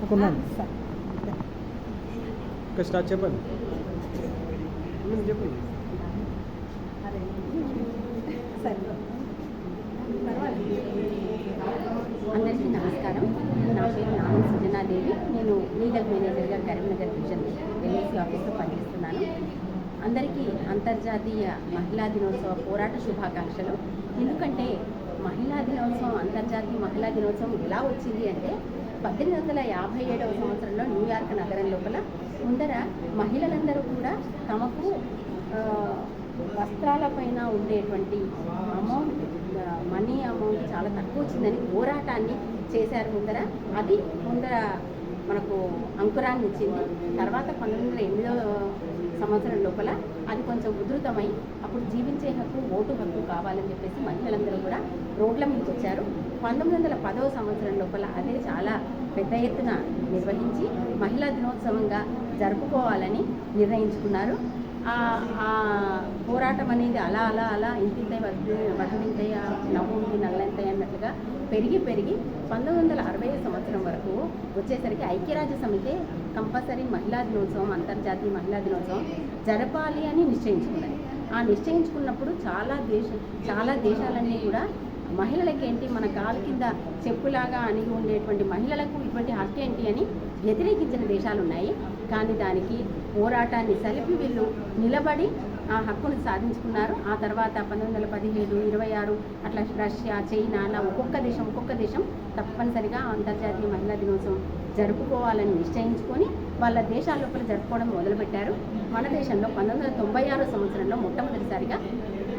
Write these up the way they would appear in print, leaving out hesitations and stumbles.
కొన్నాను స్టార్ట్ చెప్పండి చెప్పండి అందరికీ నమస్కారం. నా పేరు నామం సుజనాదేవి. నేను లీగల్ మేనేజర్గా కరీంనగర్ డివిజన్ ఎల్ఐసి ఆఫీస్లో పనిచేస్తున్నాను. అందరికీ అంతర్జాతీయ మహిళా దినోత్సవ పోరాట శుభాకాంక్షలు. ఎందుకంటే మహిళా దినోత్సవం, అంతర్జాతీయ మహిళా దినోత్సవం ఎలా వచ్చింది అంటే 1857వ సంవత్సరంలో న్యూయార్క్ నగరం లోపల ముందర మహిళలందరూ కూడా తమకు వస్త్రాలపైన ఉండేటువంటి అమౌంట్, మనీ అమౌంట్ చాలా తక్కువ వచ్చిందని పోరాటాన్ని చేశారు ముందర. అది ముందర మనకు అంకురాన్ని ఇచ్చింది. తర్వాత 1908వ సంవత్సరం లోపల అది కొంచెం ఉధృతమై అప్పుడు జీవించే హక్కు, ఓటు హక్కు కావాలని చెప్పేసి మహిళలందరూ కూడా రోడ్ల మీదకి వచ్చారు. 1910వ సంవత్సరం లోపల అదే చాలా పెద్ద ఎత్తున నిర్వహించి మహిళా దినోత్సవంగా జరుపుకోవాలని నిర్ణయించుకున్నారు. ఆ పోరాటం అనేది అలా అలా అలా ఇంతింతై వడ్డింతై నవ్వుంటి నల్లంతై అన్నట్లుగా పెరిగి 1960 సంవత్సరం వరకు వచ్చేసరికి ఐక్యరాజ్య సమితి కంపల్సరీ మహిళా దినోత్సవం, అంతర్జాతీయ మహిళా దినోత్సవం జరపాలి అని నిశ్చయించుకున్నది. ఆ నిశ్చయించుకున్నప్పుడు చాలా దేశాలన్నీ కూడా మహిళలకి ఏంటి, మన కాలు కింద చెప్పులాగా అణిగి ఉండేటువంటి మహిళలకు ఇటువంటి హక్కు ఏంటి అని వ్యతిరేకించిన దేశాలు ఉన్నాయి. కానీ దానికి పోరాటాన్ని సలిపి వీళ్ళు నిలబడి ఆ హక్కును సాధించుకున్నారు. ఆ తర్వాత 1917, 26 అట్లా రష్యా, చైనా అలా ఒక్కొక్క దేశం తప్పనిసరిగా అంతర్జాతీయ మహిళా దినోత్సవం జరుపుకోవాలని నిశ్చయించుకొని వాళ్ళ దేశాల లోపల జరుపుకోవడం మొదలుపెట్టారు. మన దేశంలో 1996 సంవత్సరంలో మొట్టమొదటిసారిగా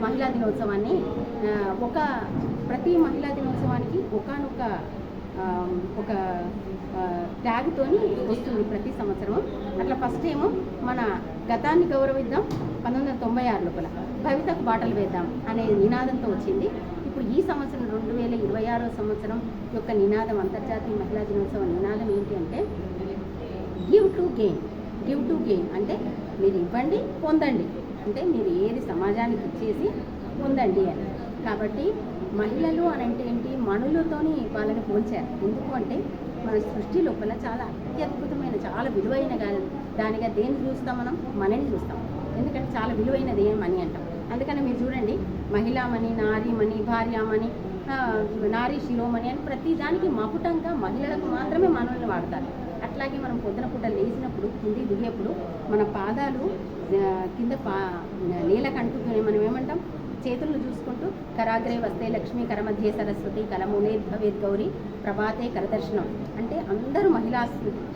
మహిళా దినోత్సవాన్ని ప్రతి మహిళా దినోత్సవానికి ఒక ట్యాగ్తోని వస్తుంది ప్రతి సంవత్సరం. అట్లా ఫస్ట్ ఏమో మన గతాన్ని గౌరవిద్దాం 1996 లోపల, భవితకు బాటలు వేద్దాం అనే నినాదంతో వచ్చింది. ఇప్పుడు ఈ సంవత్సరం 2026 సంవత్సరం యొక్క నినాదం, అంతర్జాతీయ మహిళా దినోత్సవం నినాదం ఏంటి అంటే గివ్ టు గెయిన్. అంటే మీరు ఇవ్వండి, పొందండి. అంటే మీరు ఏది సమాజానికి ఇచ్చేసి పొందండి అని. కాబట్టి మహిళలు అని అంటే ఏంటి, మనులతోని వాళ్ళని పోల్చారు. ఎందుకు అంటే మన సృష్టి లోపల చాలా అత్యద్భుతమైన, చాలా విలువైన దానిగా దేన్ని చూస్తాం, మనం మనని చూస్తాం. ఎందుకంటే చాలా విలువైనది మనీ అంటాం. అందుకని మీరు చూడండి, మహిళామణి, నారీమణి, భార్యామణి, నారీ శిరోమణి అని ప్రతి దానికి మకుటంగా మహిళలకు మాత్రమే మనల్ని వాడతారు. అట్లాగే మనం పొద్దున పూట లేచినప్పుడు, కింది దిగేప్పుడు మన పాదాలు కింద నేలకు అంటుకునే మనం ఏమంటాం, చేతులను చూసుకుంటూ కరాగ్రే వస్తే లక్ష్మీ, కరమధ్యే సరస్వతి, కలమునే భవేద్ గౌరీ, ప్రభాతే కరదర్శనం. అంటే అందరూ మహిళా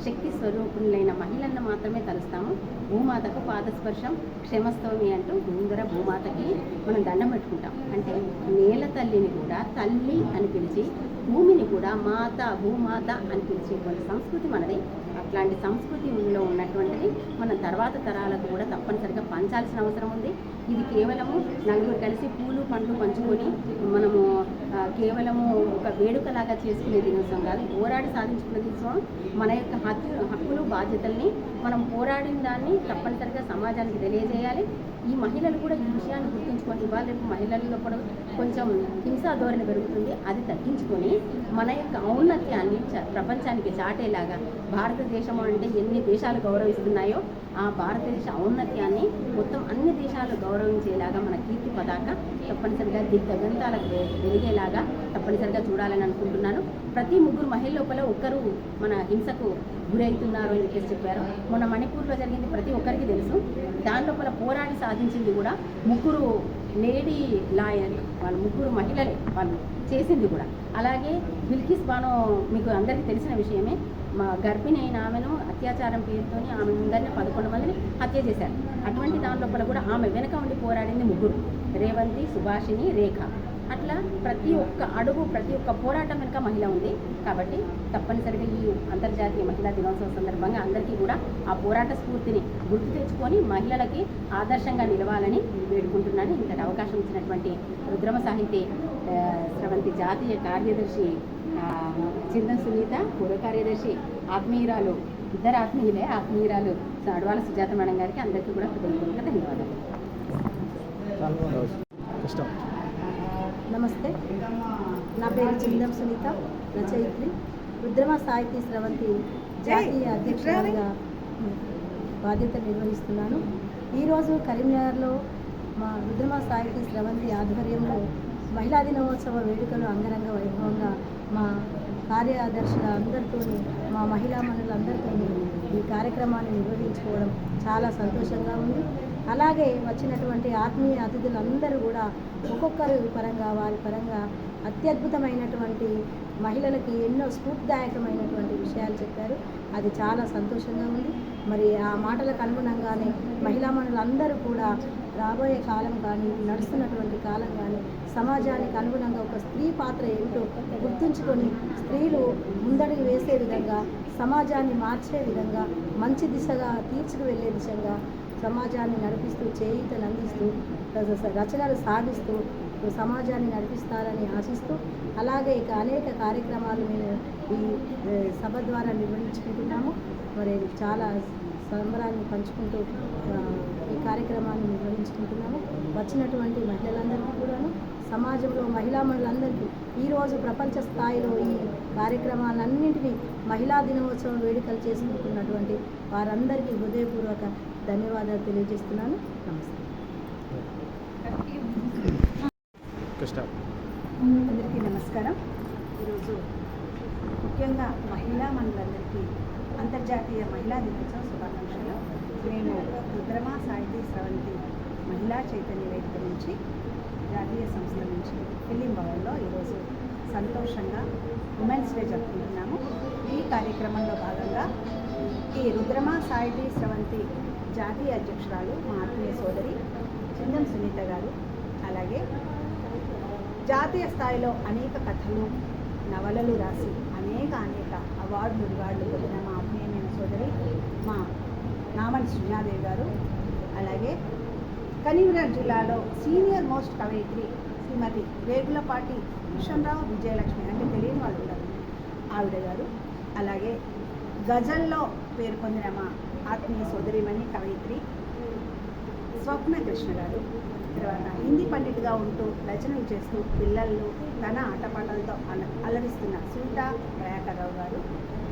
శక్తి స్వరూపులైన మహిళలను మాత్రమే తలుస్తాము. భూమాతకు పాదస్పర్శం క్షమస్తోమి అంటూ ముందర భూమాతకి మనం దండం పెట్టుకుంటాం. అంటే నేల తల్లిని కూడా తల్లి అని పిలిచి, భూమిని కూడా మాత, భూమాత అని పిలిచేటువంటి సంస్కృతి మనది. అట్లాంటి సంస్కృతిలో ఉన్నటువంటిది మనం తర్వాత తరాలకు కూడా తప్పనిసరిగా పంచాల్సిన అవసరం ఉంది. ఇది కేవలము నలుగురు కలిసి పూలు పండ్లు పంచుకొని మనము కేవలము ఒక వేడుకలాగా చేసుకునే దినోత్సవం కాదు. పోరాడి సాధించుకునే దినోత్సవం. మన యొక్క హక్కులు, బాధ్యతల్ని మనం పోరాడిన దాన్ని తప్పనిసరిగా సమాజానికి తెలియజేయాలి. ఈ మహిళలు కూడా ఈ విషయాన్ని గుర్తుంచుకొని, ఇవాళ రేపు మహిళల్లో కూడా కొంచెం హింసా ధోరణి పెరుగుతుంది. అది తగ్గించుకొని మన యొక్క ఔన్నత్యాన్ని ప్రపంచానికి చాటేలాగా, భారతదేశం అంటే ఎన్ని దేశాలు గౌరవిస్తున్నాయో ఆ భారతదేశ ఔన్నత్యాన్ని మొత్తం అన్ని దేశాలు గౌరవించేలాగా మన కీర్తి పతాక తప్పనిసరిగా దిగ్గంతాలకు వెలిగేలాగా తప్పనిసరిగా చూడాలని అనుకుంటున్నాను. ప్రతి 3 మహిళ లోపల ఒకరు మన హింసకు గురవుతున్నారు అని చెప్పారు. మొన్న మణిపూర్లో జరిగింది ప్రతి ఒక్కరికి తెలుసు. దాని లోపల పోరాడి సాధించింది కూడా 3 లేడీ లాయర్, వాళ్ళు 3 మహిళలే వాళ్ళు చేసింది కూడా. అలాగే బిల్కిస్ బానో మీకు అందరికీ తెలిసిన విషయమే. మా గర్భిణి అయిన ఆమెను అత్యాచారం పేరుతో ఆమె ముందరిని 11 మందిని హత్య చేశారు. అటువంటి దాని లోపల కూడా ఆమె వెనక ఉండి పోరాడింది 3, రేవంతి, సుభాషిణి, రేఖ. అట్లా ప్రతి ఒక్క అడుగు, ప్రతి ఒక్క పోరాటం వెనుక మహిళ ఉంది. కాబట్టి తప్పనిసరిగా ఈ అంతర్జాతీయ మహిళా దినోత్సవం సందర్భంగా అందరికీ కూడా ఆ పోరాట స్ఫూర్తిని గుర్తు తెచ్చుకొని మహిళలకి ఆదర్శంగా నిలవాలని వేడుకుంటున్నాను. ఇంతటి అవకాశం ఇచ్చినటువంటి రుద్రమ సాహితీ స్రవంతి జాతీయ కార్యదర్శి చిందన్ సునీత, పూర్వ కార్యదర్శి ఆత్మీయురాలు, ఇద్దరు ఆత్మీయురాలు అడవాల సుజాత మేడం గారికి అందరికీ కూడా హృదయపూర్వక ధన్యవాదాలు. నమస్తే, నా పేరు చిందన్ సునీత, రచయిత్రి, రుద్రమ సాహితీ స్రవంతి జాతీయ అధ్యక్షురాలిగా బాధ్యతలు నిర్వహిస్తున్నాను. ఈరోజు కరీంనగర్లో మా రుద్రమ సాహితీ స్రవంతి ఆధ్వర్యంలో మహిళా దినోత్సవ వేడుకలు అంగరంగ వైభవంగా మా కార్యదర్శుల అందరితో, మా మహిళా మనులందరితో ఈ కార్యక్రమాన్ని నిర్వహించుకోవడం చాలా సంతోషంగా ఉంది. అలాగే వచ్చినటువంటి ఆత్మీయ అతిథులందరూ కూడా ఒక్కొక్కరి పరంగా వారి పరంగా అత్యద్భుతమైనటువంటి మహిళలకి ఎన్నో స్ఫూర్తిదాయకమైనటువంటి విషయాలు చెప్పారు. అది చాలా సంతోషంగా ఉంది. మరి ఆ మాటలకు అనుగుణంగానే మహిళా మనులందరూ కూడా రాబోయే కాలం కానీ నడుస్తున్నటువంటి కాలం కానీ సమాజానికి అనుగుణంగా ఒక స్త్రీ పాత్ర ఏమిటో గుర్తుంచుకొని స్త్రీలు ముందడుగు వేసే విధంగా, సమాజాన్ని మార్చే విధంగా, మంచి దిశగా తీర్చుకు వెళ్ళే దిశగా సమాజాన్ని నడిపిస్తూ, చేయూతను అందిస్తూ, రచనలు సాగిస్తూ సమాజాన్ని నడిపిస్తారని ఆశిస్తూ, అలాగే ఇక అనేక కార్యక్రమాలు మేము ఈ సభ ద్వారా నిర్వహించుకుంటున్నాము. మరి చాలా సంబరాన్ని పంచుకుంటూ ఈ కార్యక్రమాన్ని నిర్వహించుకుంటున్నాము. వచ్చినటువంటి మహిళలందరికీ కూడాను, సమాజంలో మహిళా మనులందరికీ ఈరోజు ప్రపంచ స్థాయిలో ఈ కార్యక్రమాలన్నింటినీ మహిళా దినోత్సవం వేడుకలు చేసుకుంటున్నటువంటి వారందరికీ హృదయపూర్వక ధన్యవాదాలు తెలియజేస్తున్నాను. నమస్తే. అందరికీ నమస్కారం. ఈరోజు ముఖ్యంగా మహిళా మనులందరికీ అంతర్జాతీయ మహిళా దినోత్సవ శుభాకాంక్షలు. మేము రుద్రమ సాహితీ స్రవంతి మహిళా చైతన్య వేదిక నుంచి, జాతీయ సంస్థ నుంచి ఫిలిం భవన్లో ఈరోజు సంతోషంగా ఉమెన్స్ డే జరుపుకుంటున్నాము. ఈ కార్యక్రమంలో భాగంగా ఈ రుద్రమ సాహితీ స్రవంతి జాతీయ అధ్యక్షురాలు మా ఆత్మీయ సోదరి చిందం సునీత గారు, అలాగే జాతీయ స్థాయిలో అనేక కథలు, నవలలు రాసి అనేక అవార్డులు పొందిన మా ఆత్మీయమైన సోదరి మా నామల్ శ్రీనాదేవి గారు, అలాగే కరీంనగర్ జిల్లాలో సీనియర్ మోస్ట్ కవయిత్రి శ్రీమతి రేగులపాటి కిషన్రావు విజయలక్ష్మి, అంటే తెలియని వాళ్ళు ఉన్నారు, ఆవిడ గారు, అలాగే గజల్లో పేరు పొందిన మా ఆత్మీయ సోదరిమణి కవయిత్రి స్వప్న కృష్ణ గారు, తర్వాత హిందీ పండిట్గా ఉంటూ రచనలు చేస్తూ పిల్లలు తన ఆటపాటలతో అలరిస్తున్న సూటా దయాకర్రావు గారు,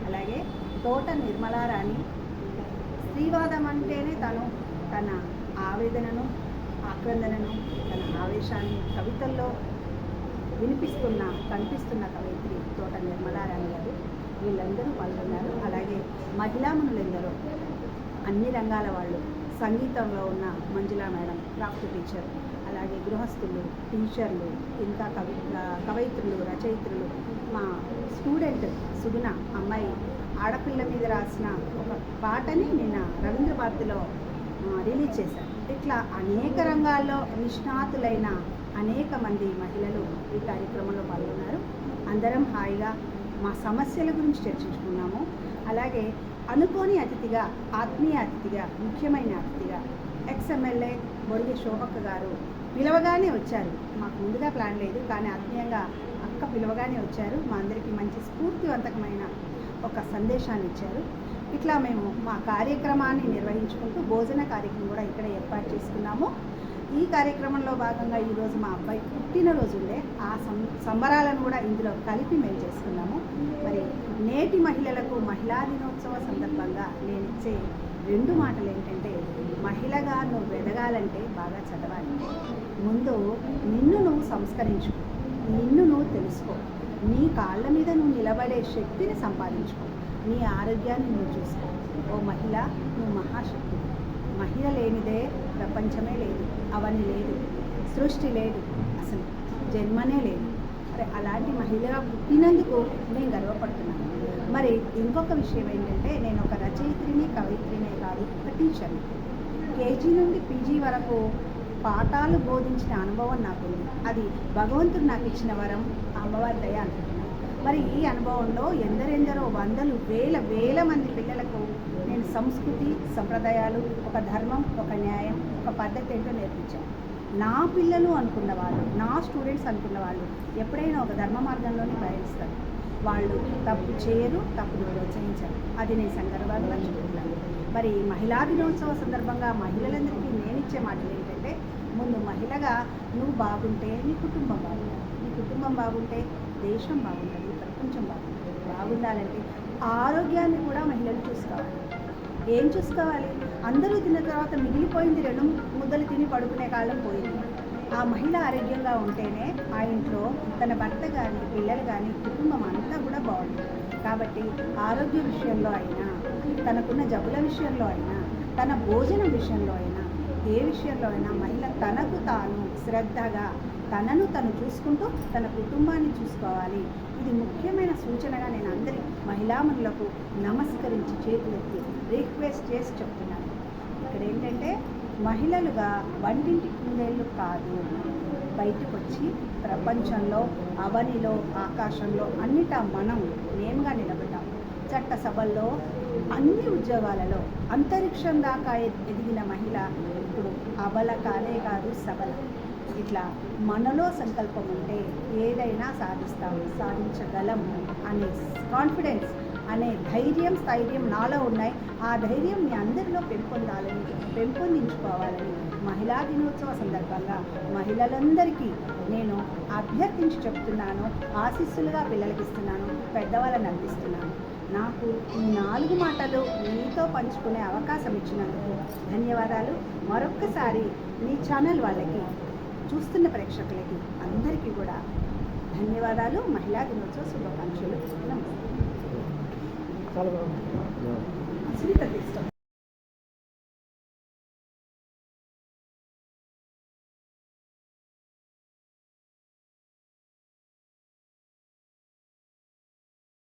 అలాగే తోట నిర్మలారాణి, స్త్రీవాదం అంటేనే తన ఆవేదనను, ఆక్రందనను, తన ఆవేశాన్ని కవితల్లో కనిపిస్తున్న కవయిత్రి తోట నిర్మలారాణి గారు, వీళ్ళందరూ పాల్గొన్నారు. అలాగే మహిళామణులెందరో, అన్ని రంగాల వాళ్ళు, సంగీతంలో ఉన్న మంజులా మేడం, క్రాఫ్ట్ టీచర్, అలాగే గృహస్థులు, టీచర్లు, ఇంకా కవయిత్రులు, రచయిత్రులు, మా స్టూడెంట్ సుగుణ అమ్మాయి ఆడపిల్ల మీద రాసిన ఒక పాటని నిన్న రవీంద్ర భారతిలో రిలీజ్ చేశారు. ఇట్లా అనేక రంగాల్లో నిష్ణాతులైన అనేక మంది మహిళలు ఈ కార్యక్రమంలో పాల్గొన్నారు. అందరం హాయిగా మా సమస్యల గురించి చర్చించుకున్నాము. అలాగే అనుకోని అతిథిగా, ఆత్మీయ అతిథిగా, ముఖ్యమైన అతిథిగా ఎక్స్ఎమ్మెల్యే బొరిగే శోభక్క గారు పిలవగానే వచ్చారు. మాకు ముందుగా ప్లాన్ లేదు, కానీ ఆత్మీయంగా అక్క పిలవగానే వచ్చారు. మా అందరికీ మంచి స్ఫూర్తివంతకమైన ఒక సందేశాన్ని ఇచ్చారు. ఇట్లా మేము మా కార్యక్రమాన్ని నిర్వహించుకుంటూ భోజన కార్యక్రమం కూడా ఇక్కడ ఏర్పాటు చేసుకున్నాము. ఈ కార్యక్రమంలో భాగంగా ఈరోజు మా అబ్బాయి పుట్టినరోజు ఉండే ఆ సంబరాలను కూడా ఇందులో కలిపి మేము చేసుకున్నాము. మరి నేటి మహిళలకు మహిళా దినోత్సవ సందర్భంగా నేను ఇచ్చే 2 మాటలు ఏంటంటే, మహిళగా నువ్వు ఎదగాలంటే బాగా చదవాలి. ముందు నిన్ను నువ్వు సంస్కరించుకో, నిన్ను నువ్వు తెలుసుకో, నీ కాళ్ళ మీద నువ్వు నిలబడే శక్తిని సంపాదించుకో, నీ ఆరోగ్యాన్ని నువ్వు చూసుకో. ఓ మహిళ, నువ్వు మహాశక్తి. మహిళ లేనిదే ప్రపంచమే లేదు, అవని లేదు, సృష్టి లేదు, అసలు జన్మనే లేదు. మరి అలాంటి మహిళగా పుట్టినందుకు నేను గర్వపడుతున్నాను. మరి ఇంకొక విషయం ఏంటంటే, నేను ఒక రచయిత్రిని, కవయిత్రినే కాదు, ఒక టీచర్ని. కేజీ నుండి పీజీ వరకు పాఠాలు బోధించిన అనుభవం నాకుంది. అది భగవంతుడు నాకు ఇచ్చిన వరం, అమ్మవారి దయ అనుకుంటున్నాను. మరి ఈ అనుభవంలో ఎందరెందరో వందలు వేల మంది పిల్లలకు నేను సంస్కృతి, సంప్రదాయాలు, ఒక ధర్మం, ఒక న్యాయం, ఒక పద్ధతి ఏంటో నేర్పించాను. నా పిల్లలు అనుకున్న వాళ్ళు, నా స్టూడెంట్స్ అనుకున్న వాళ్ళు ఎప్పుడైనా ఒక ధర్మ మార్గంలోనే ప్రయాణిస్తారు. వాళ్ళు తప్పు చేయరు, తప్పును ప్రోత్సహించారు. అది నేను సందర్భంగా చెప్పుకుంటాను. మరి మహిళా దినోత్సవ సందర్భంగా మహిళలందరికీ నేను ఇచ్చే మాటలు ఏంటంటే, ముందు మహిళగా నువ్వు బాగుంటే నీ కుటుంబం బాగుంటుంది, నీ కుటుంబం బాగుంటే దేశం బాగుంటుంది, ప్రపంచం బాగుంటుంది. బాగుండాలంటే ఆరోగ్యాన్ని కూడా మహిళలు చూసుకోవాలి. ఏం చూసుకోవాలి? అందరూ తిన్న తర్వాత మిగిలిపోయింది 2 ముద్దలు తిని పడుకునే కాలం పోయింది. ఆ మహిళ ఆరోగ్యంగా ఉంటేనే ఆ ఇంట్లో తన భర్త కానీ పిల్లలు కానీ కుటుంబం అంతా కూడా బాగుంటుంది. కాబట్టి ఆరోగ్య విషయంలో అయినా, తనకున్న జబ్బుల విషయంలో అయినా, తన భోజనం విషయంలో అయినా, ఏ విషయంలో అయినా మహిళ తనకు తాను శ్రద్ధగా తనను తను చూసుకుంటూ తన కుటుంబాన్ని చూసుకోవాలి. ఇది ముఖ్యమైన సూచనగా నేను అందరి మహిళామణులకు నమస్కరించి చేతులెత్తి రిక్వెస్ట్ చేసి చెప్తున్నాను. ఇక్కడ ఏంటంటే మహిళలుగా వంటింటి కుందేళ్ళు కాదు, బయటకు వచ్చి ప్రపంచంలో అవనిలో ఆకాశంలో అన్నిటా మనం నేమ్గా నిలబడ్డాం. చట్టసభల్లో అన్ని ఉద్యోగాలలో అంతరిక్షం దాకా ఎదిగిన మహిళ ఇప్పుడు అబల కానే కాదు సబల. ఇట్లా మనలో సంకల్పం ఉంటే ఏదైనా సాధించగలం అనే కాన్ఫిడెన్స్ అనే ధైర్యం స్థైర్యం నాలో ఉన్నాయి. ఆ ధైర్యం మీ అందరిలో పెంపొందించుకోవాలని మహిళా దినోత్సవ సందర్భంగా మహిళలందరికీ నేను అభ్యర్థించి చెప్తున్నాను. ఆశీస్సులుగా పిల్లలకి ఇస్తున్నాను, పెద్దవాళ్ళని అందిస్తున్నాను. నాకు ఈ 4 మాటలు మీతో పంచుకునే అవకాశం ఇచ్చినందుకు ధన్యవాదాలు. మరొక్కసారి మీ ఛానల్ వాళ్ళకి, చూస్తున్న ప్రేక్షకులకి అందరికీ కూడా ధన్యవాదాలు. మహిళా దినోత్సవ శుభాకాంక్షలు. నమస్తే.